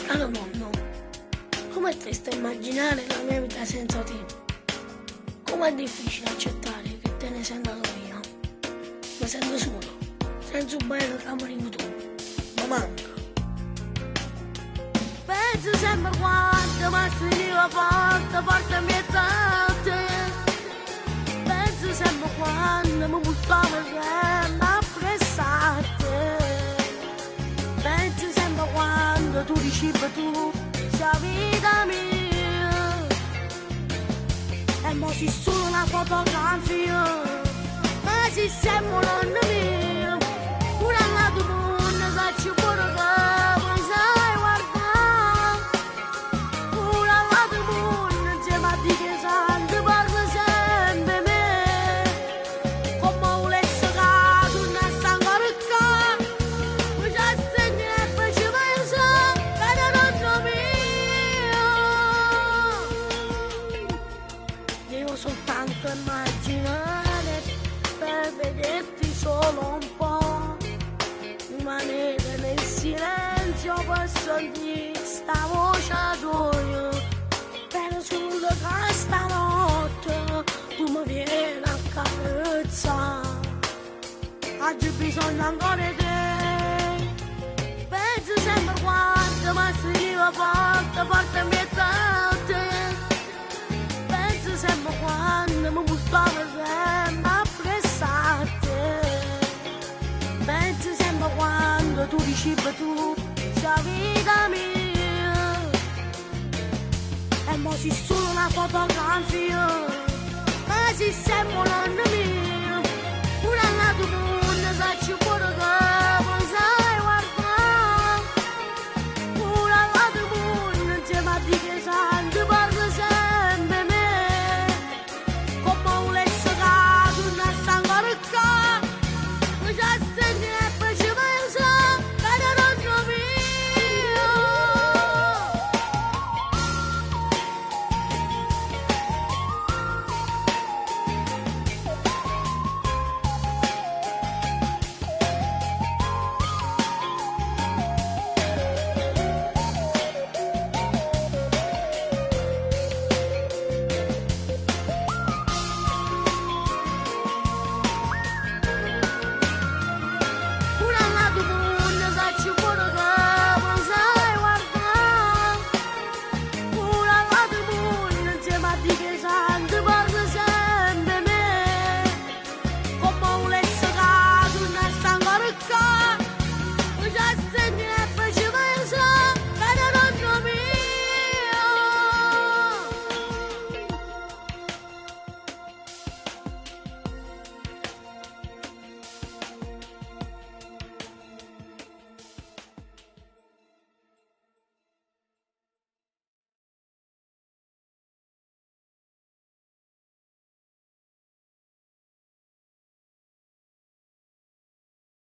Caro mondo, com'è triste immaginare la mia vita senza te. Com'è difficile accettare che te ne sei andato via. Mi sento solo, senza un bello camerino tu. Ma manca. Penso sempre quanto mi stringiva forte, forte ambientate. Penso sempre quando mi buttavo sempre appressate. Penso sempre quando tu dici che tu sei vita mia. E mo si solo una fotografia, ma si sembra l'anno mio. Pure all'altro mondo sacci pure che mi sai guardare. Pure all'altro mondo insieme a te che santo parla sempre me. Come volesse che tu ne stai ancora qua, mi ci assegni e poi ci penso che non è mio. Devo soltanto immaginare per vederti solo un po', rimanere nel silenzio per sentire sta voce tua. Per solo che stanotte tu mi vieni a carezzare. Oggi bisogna ancora di te. Penso sempre quanto mi stringiva forte, forte ambientate. Penso sempre quando mi buttavo sempre appressate. Penso sempre quando tu dici che tu sei vita mia. E mo si solo una fotografia, ma si sembra l'anno mio.